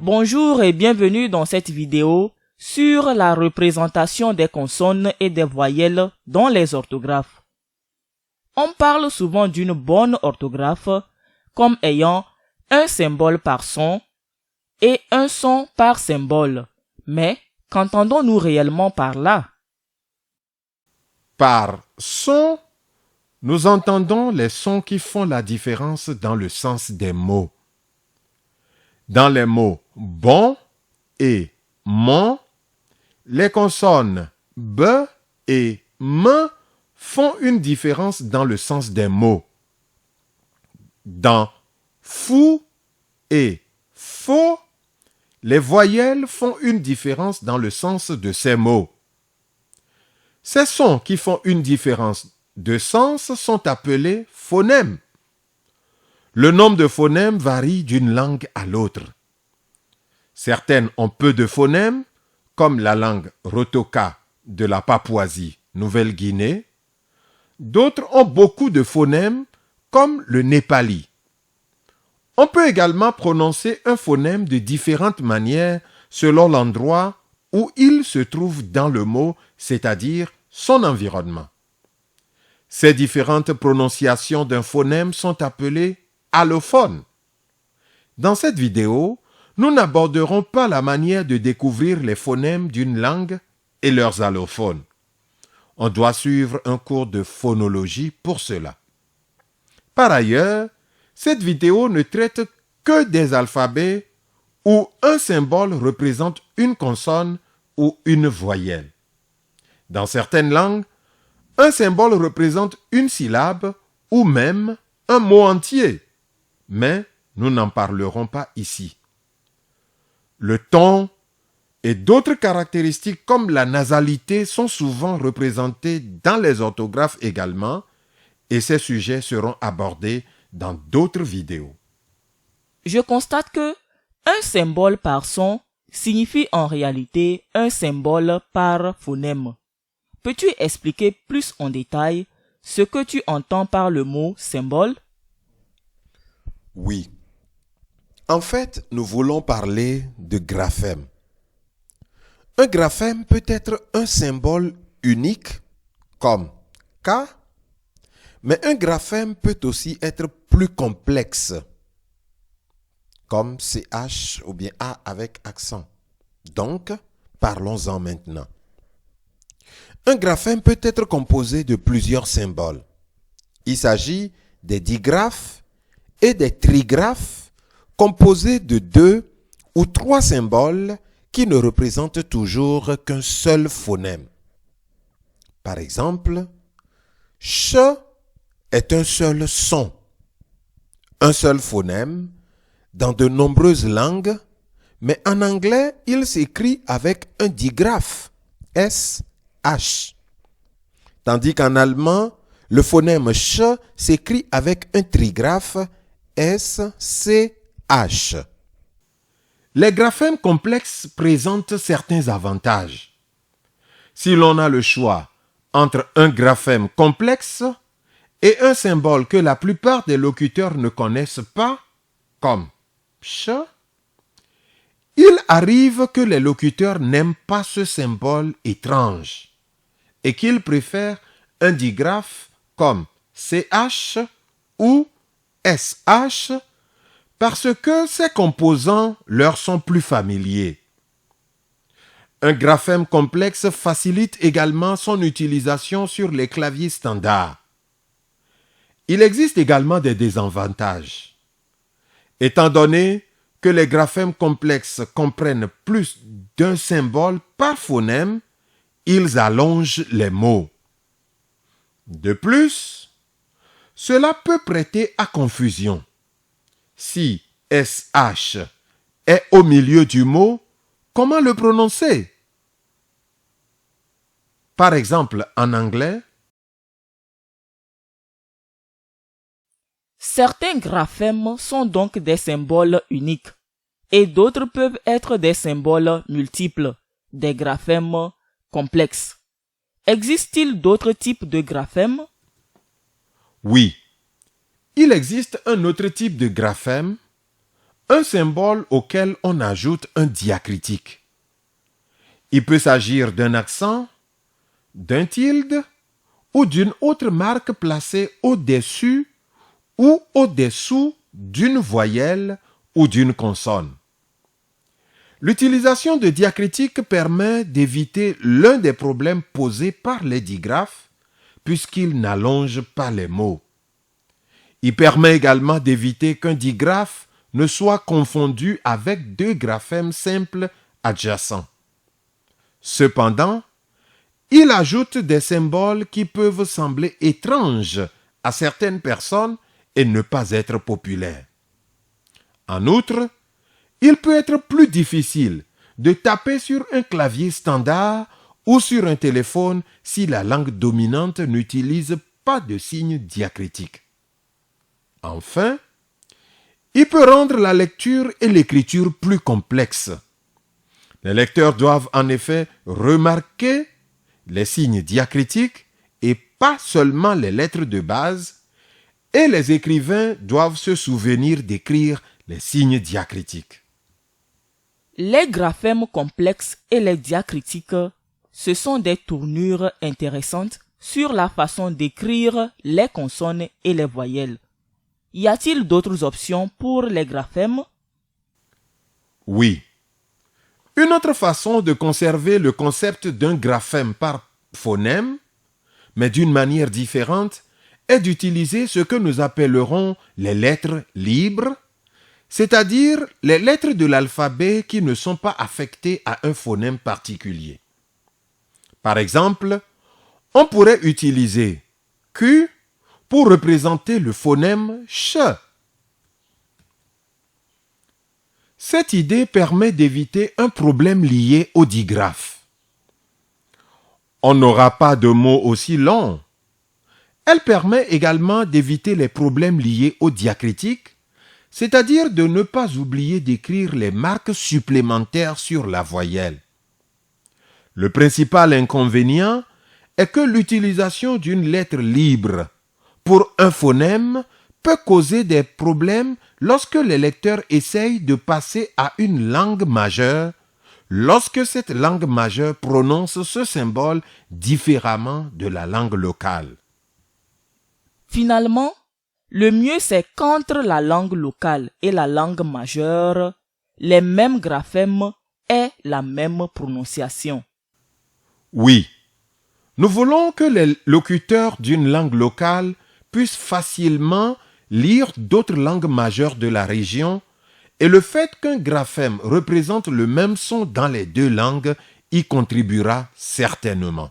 Bonjour et bienvenue dans cette vidéo sur la représentation des consonnes et des voyelles dans les orthographes. On parle souvent d'une bonne orthographe comme ayant un symbole par son et un son par symbole. Mais qu'entendons-nous réellement par là? Par son, nous entendons les sons qui font la différence dans le sens des mots. Dans les mots bon et mon, les consonnes b et m font une différence dans le sens des mots. Dans fou et faux, les voyelles font une différence dans le sens de ces mots. Ces sons qui font une différence de sens sont appelés phonèmes. Le nombre de phonèmes varie d'une langue à l'autre. Certaines ont peu de phonèmes, comme la langue Rotoka de la Papouasie-Nouvelle-Guinée. D'autres ont beaucoup de phonèmes, comme le népali. On peut également prononcer un phonème de différentes manières selon l'endroit où il se trouve dans le mot, c'est-à-dire son environnement. Ces différentes prononciations d'un phonème sont appelées allophones. Dans cette vidéo, nous n'aborderons pas la manière de découvrir les phonèmes d'une langue et leurs allophones. On doit suivre un cours de phonologie pour cela. Par ailleurs, cette vidéo ne traite que des alphabets où un symbole représente une consonne ou une voyelle. Dans certaines langues, un symbole représente une syllabe ou même un mot entier, mais nous n'en parlerons pas ici. Le ton et d'autres caractéristiques comme la nasalité sont souvent représentés dans les orthographes également, et ces sujets seront abordés dans d'autres vidéos. Je constate que un symbole par son signifie en réalité un symbole par phonème. Peux-tu expliquer plus en détail ce que tu entends par le mot symbole? Oui. En fait, nous voulons parler de graphème. Un graphème peut être un symbole unique, comme K, mais un graphème peut aussi être plus complexe, comme CH ou bien A avec accent. Donc, parlons-en maintenant. Un graphème peut être composé de plusieurs symboles. Il s'agit des digraphes et des trigraphes composés de 2 ou 3 symboles qui ne représentent toujours qu'un seul phonème. Par exemple, ch est un seul son, un seul phonème dans de nombreuses langues, mais en anglais, il s'écrit avec un digraphe, SH. Tandis qu'en allemand, le phonème ch s'écrit avec un trigraphe, SCH. Les graphèmes complexes présentent certains avantages. Si l'on a le choix entre un graphème complexe et un symbole que la plupart des locuteurs ne connaissent pas, comme ch, il arrive que les locuteurs n'aiment pas ce symbole étrange et qu'ils préfèrent un digraphe comme CH ou SH parce que ces composants leur sont plus familiers. Un graphème complexe facilite également son utilisation sur les claviers standards. Il existe également des désavantages. Étant donné que les graphèmes complexes comprennent plus d'un symbole par phonème, ils allongent les mots. De plus, cela peut prêter à confusion. Si SH est au milieu du mot, comment le prononcer? Par exemple, en anglais, Certains graphèmes sont donc des symboles uniques et d'autres peuvent être des symboles multiples, des graphèmes complexes. Existe-t-il d'autres types de graphèmes? oui. Il existe un autre type de graphème, un symbole auquel on ajoute un diacritique. Il peut s'agir d'un accent, d'un tilde ou d'une autre marque placée au-dessus ou au-dessous d'une voyelle ou d'une consonne. L'utilisation de diacritiques permet d'éviter l'un des problèmes posés par les digraphes puisqu'il n'allonge pas les mots. Il permet également d'éviter qu'un digraphe ne soit confondu avec deux graphèmes simples adjacents. Cependant, il ajoute des symboles qui peuvent sembler étranges à certaines personnes et ne pas être populaires. En outre, il peut être plus difficile de taper sur un clavier standard ou sur un téléphone si la langue dominante n'utilise pas de signes diacritiques. Enfin, il peut rendre la lecture et l'écriture plus complexes. Les lecteurs doivent en effet remarquer les signes diacritiques et pas seulement les lettres de base, et les écrivains doivent se souvenir d'écrire les signes diacritiques. Les graphèmes complexes et les diacritiques, ce sont des tournures intéressantes sur la façon d'écrire les consonnes et les voyelles. Y a-t-il d'autres options pour les graphèmes? Oui. Une autre façon de conserver le concept d'un graphème par phonème, mais d'une manière différente, est d'utiliser ce que nous appellerons les lettres libres, c'est-à-dire les lettres de l'alphabet qui ne sont pas affectées à un phonème particulier. Par exemple, on pourrait utiliser Q pour représenter le phonème ch. Cette idée permet d'éviter un problème lié au digraphe. On n'aura pas de mots aussi longs. Elle permet également d'éviter les problèmes liés au diacritique, c'est-à-dire de ne pas oublier d'écrire les marques supplémentaires sur la voyelle. Le principal inconvénient est que l'utilisation d'une lettre libre pour un phonème peut causer des problèmes lorsque les lecteurs essayent de passer à une langue majeure, lorsque cette langue majeure prononce ce symbole différemment de la langue locale. Finalement, le mieux c'est qu'entre la langue locale et la langue majeure, les mêmes graphèmes aient la même prononciation. Oui, nous voulons que les locuteurs d'une langue locale puissent facilement lire d'autres langues majeures de la région, et le fait qu'un graphème représente le même son dans les deux langues y contribuera certainement.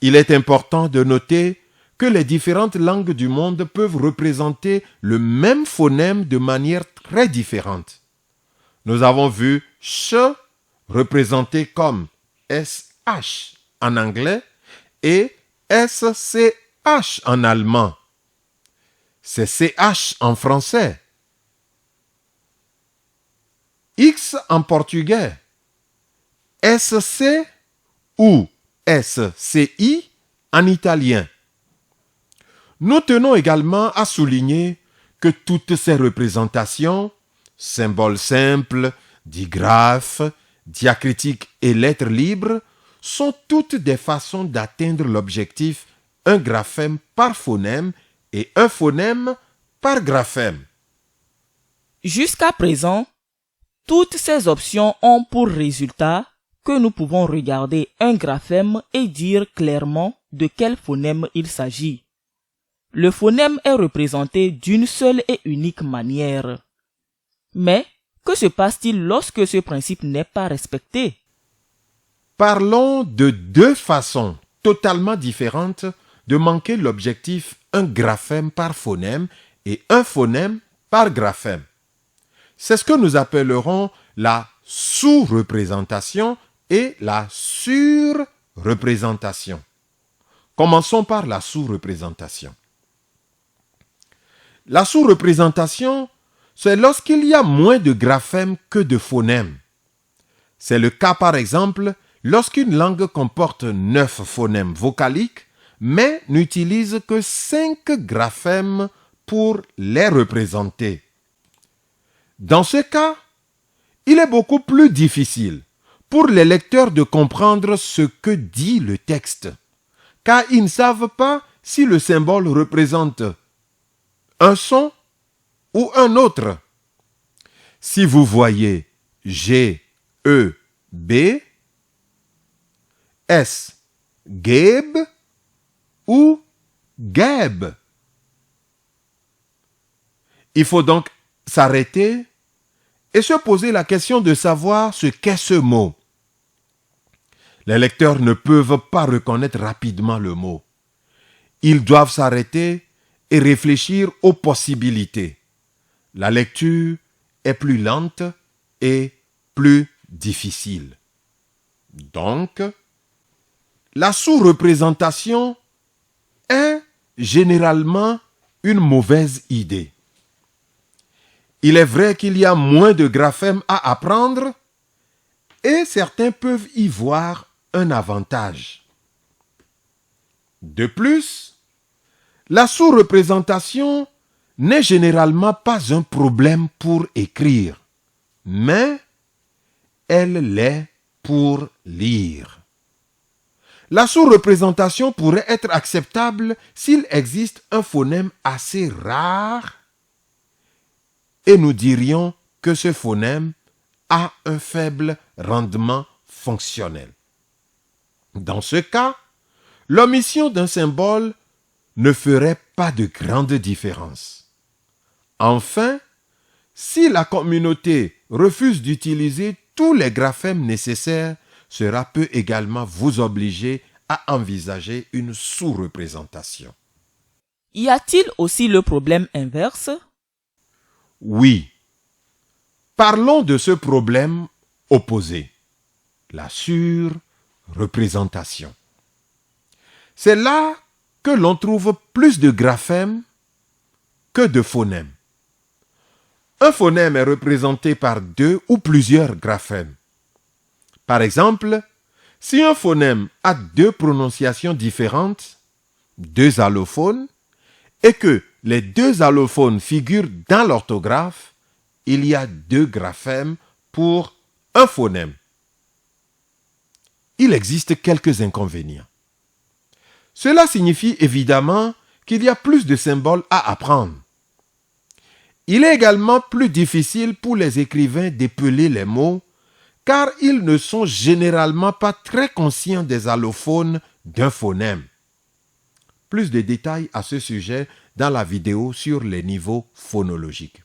Il est important de noter que les différentes langues du monde peuvent représenter le même phonème de manière très différente. Nous avons vu ch représenté comme SH en anglais et SCH en allemand. C'est CH en français. X en portugais. SC ou SCI en italien. Nous tenons également à souligner que toutes ces représentations, symboles simples, digraphes, diacritiques et lettres libres, sont toutes des façons d'atteindre l'objectif un graphème par phonème et un phonème par graphème. Jusqu'à présent, toutes ces options ont pour résultat que nous pouvons regarder un graphème et dire clairement de quel phonème il s'agit. Le phonème est représenté d'une seule et unique manière. Mais que se passe-t-il lorsque ce principe n'est pas respecté? Parlons de deux façons totalement différentes de manquer l'objectif un graphème par phonème et un phonème par graphème. C'est ce que nous appellerons la sous-représentation et la sur-représentation. Commençons par la sous-représentation. La sous-représentation, c'est lorsqu'il y a moins de graphèmes que de phonèmes. C'est le cas par exemple lorsqu'une langue comporte 9 phonèmes vocaliques, mais n'utilise que 5 graphèmes pour les représenter. Dans ce cas, il est beaucoup plus difficile pour les lecteurs de comprendre ce que dit le texte, car ils ne savent pas si le symbole représente un son ou un autre. Si vous voyez G, E, B, est-ce Geb ou Geb? Il faut donc s'arrêter et se poser la question de savoir ce qu'est ce mot. Les lecteurs ne peuvent pas reconnaître rapidement le mot. Ils doivent s'arrêter et réfléchir aux possibilités. La lecture est plus lente et plus difficile. Donc, la sous-représentation est généralement une mauvaise idée. Il est vrai qu'il y a moins de graphèmes à apprendre et certains peuvent y voir un avantage. De plus, la sous-représentation n'est généralement pas un problème pour écrire, mais elle l'est pour lire. La sous-représentation pourrait être acceptable s'il existe un phonème assez rare et nous dirions que ce phonème a un faible rendement fonctionnel. Dans ce cas, l'omission d'un symbole ne ferait pas de grande différence. Enfin, si la communauté refuse d'utiliser tous les graphèmes nécessaires, cela peut également vous obliger à envisager une sous-représentation. Y a-t-il aussi le problème inverse? Oui. Parlons de ce problème opposé, la surreprésentation. C'est là que l'on trouve plus de graphèmes que de phonèmes. Un phonème est représenté par 2 ou plusieurs graphèmes. Par exemple, si un phonème a 2 prononciations différentes, 2 allophones, et que les 2 allophones figurent dans l'orthographe, il y a 2 graphèmes pour un phonème. Il existe quelques inconvénients. Cela signifie évidemment qu'il y a plus de symboles à apprendre. Il est également plus difficile pour les écrivains d'épeler les mots, car ils ne sont généralement pas très conscients des allophones d'un phonème. Plus de détails à ce sujet dans la vidéo sur les niveaux phonologiques.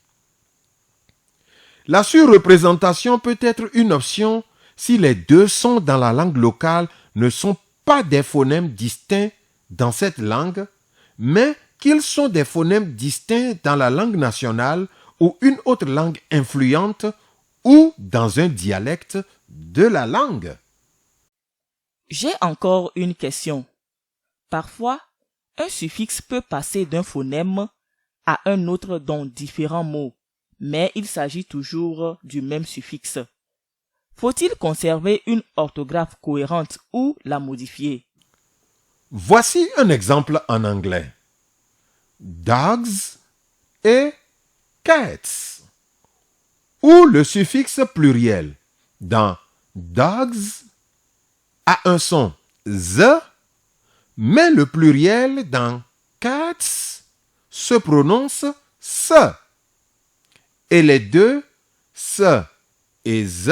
La surreprésentation peut être une option si les 2 sons dans la langue locale ne sont pas des phonèmes distincts dans cette langue, mais qu'ils sont des phonèmes distincts dans la langue nationale ou une autre langue influente ou dans un dialecte de la langue. J'ai encore une question. Parfois, un suffixe peut passer d'un phonème à un autre dans différents mots, mais il s'agit toujours du même suffixe. Faut-il conserver une orthographe cohérente ou la modifier? Voici un exemple en anglais. Dogs et cats, où le suffixe pluriel dans dogs a un son z, mais le pluriel dans cats se prononce s. Et les 2, s et z,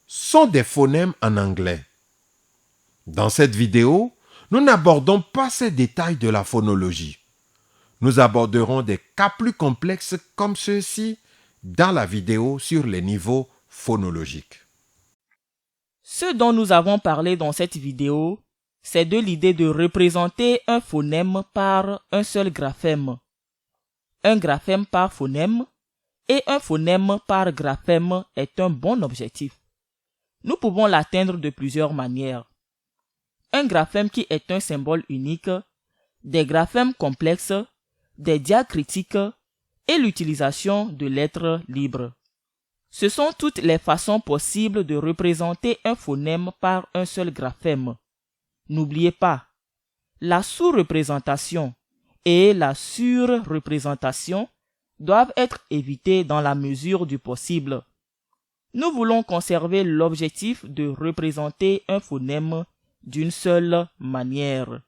sont des phonèmes en anglais. Dans cette vidéo, nous n'abordons pas ces détails de la phonologie. Nous aborderons des cas plus complexes comme ceux-ci dans la vidéo sur les niveaux phonologiques. Ce dont nous avons parlé dans cette vidéo, c'est de l'idée de représenter un phonème par un seul graphème, un graphème par phonème et un phonème par graphème est un bon objectif. Nous pouvons l'atteindre de plusieurs manières. Un graphème qui est un symbole unique, des graphèmes complexes, des diacritiques et l'utilisation de lettres libres. Ce sont toutes les façons possibles de représenter un phonème par un seul graphème. N'oubliez pas, la sous-représentation et la surreprésentation doivent être évités dans la mesure du possible. Nous voulons conserver l'objectif de représenter un phonème d'une seule manière.